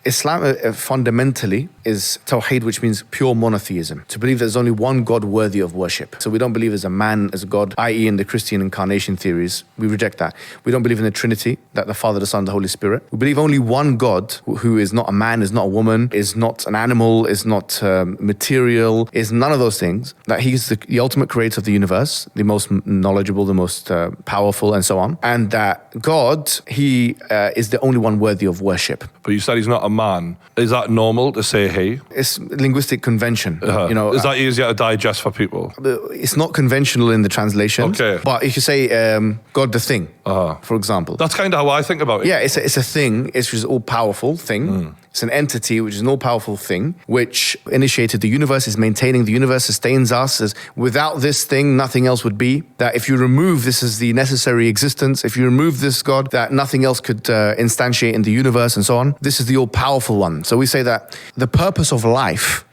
Islam fundamentally is tawheed, which means pure monotheism. To believe there's only one God worthy of worship. So we don't believe there's a man as a God, i.e. in the Christian incarnation theories. We reject that. We don't believe in the Trinity, that the Father, the Son, the Holy Spirit. We believe only one God who is not a man, is not a woman, is not an animal, is not material, is none of those things. That he's the ultimate creator of the universe, the most knowledgeable, the most powerful, and so on. And that God, he is the only one worthy of worship. But you said he's not a man. Is that normal to say he? It's linguistic convention. You know, is that easier to digest for people? It's not conventional in the translation. Okay. But if you say God the thing, for example. That's kind of how I think about it. Yeah, it's a thing. It's just all-powerful thing. It's an entity, which is an all-powerful thing, which initiated the universe, is maintaining the universe, sustains us. As without this thing, nothing else would be. That if you remove this as the necessary existence, if you remove this God, that nothing else could instantiate in the universe and so on. This is the all-powerful one. So we say that the purpose of life,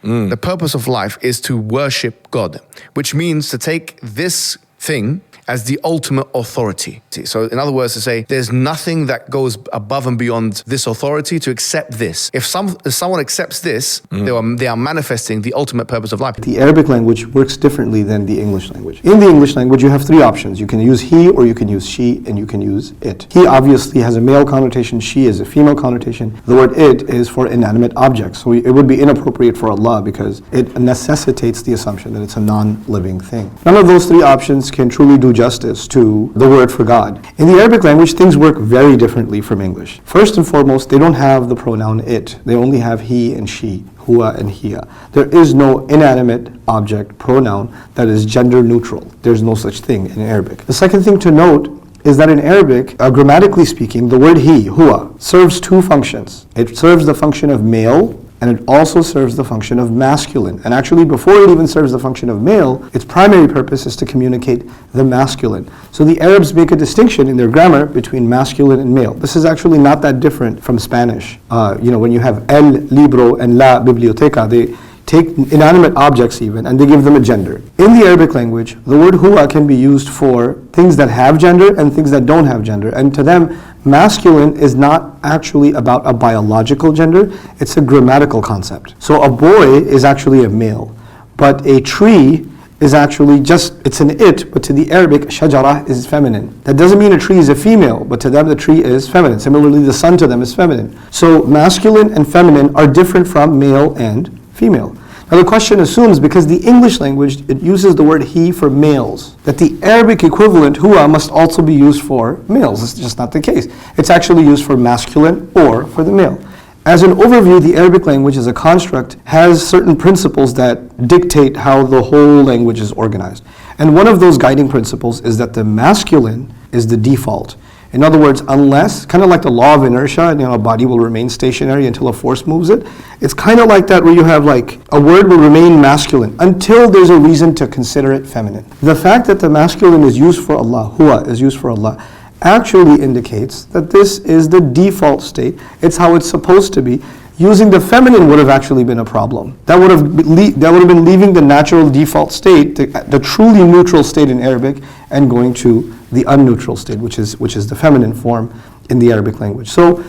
is to worship God, which means to take this thing as the ultimate authority. So in other words, to say, there's nothing that goes above and beyond this authority to accept this. If someone accepts this, they are manifesting the ultimate purpose of life. The Arabic language works differently than the English language. In the English language, you have three options. You can use he, or you can use she, and you can use it. He obviously has a male connotation, she is a female connotation. The word it is for inanimate objects. So it would be inappropriate for Allah because it necessitates the assumption that it's a non-living thing. None of those three options can truly do justice to the word for God. In the Arabic language, things work very differently from English. First and foremost, they don't have the pronoun it. They only have he and she, huwa and hiya. There is no inanimate object pronoun that is gender neutral. There's no such thing in Arabic. The second thing to note is that in Arabic, grammatically speaking, the word he, huwa, serves two functions. It serves the function of male, and it also serves the function of masculine. And actually, before it even serves the function of male, its primary purpose is to communicate the masculine. So the Arabs make a distinction in their grammar between masculine and male. This is actually not that different from Spanish. When you have el libro and la biblioteca, they take inanimate objects even, and they give them a gender. In the Arabic language, the word huwa can be used for things that have gender and things that don't have gender. And to them, masculine is not actually about a biological gender, it's a grammatical concept. So a boy is actually a male, but a tree is actually it's an it, but to the Arabic, shajara is feminine. That doesn't mean a tree is a female, but to them the tree is feminine. Similarly, the sun to them is feminine. So masculine and feminine are different from male and female. Now the question assumes, because the English language, it uses the word he for males, that the Arabic equivalent, huwa, must also be used for males. It's just not the case. It's actually used for masculine or for the male. As an overview, the Arabic language as a construct has certain principles that dictate how the whole language is organized. And one of those guiding principles is that the masculine is the default. In other words, unless, kind of like the law of inertia, a body will remain stationary until a force moves it. It's kind of like that, where you have like a word will remain masculine until there's a reason to consider it feminine. The fact that the masculine is used for Allah, huwa is used for Allah, actually indicates that this is the default state. It's how it's supposed to be. Using the feminine would have actually been a problem. That would have been leaving the natural default state, the truly neutral state in Arabic, and going to the unneutral state, which is the feminine form in the Arabic language. So,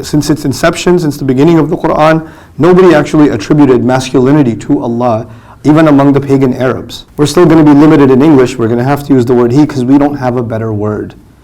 since its inception, since the beginning of the Quran, nobody actually attributed masculinity to Allah, even among the pagan Arabs. We're still going to be limited in English. We're going to have to use the word he because we don't have a better word.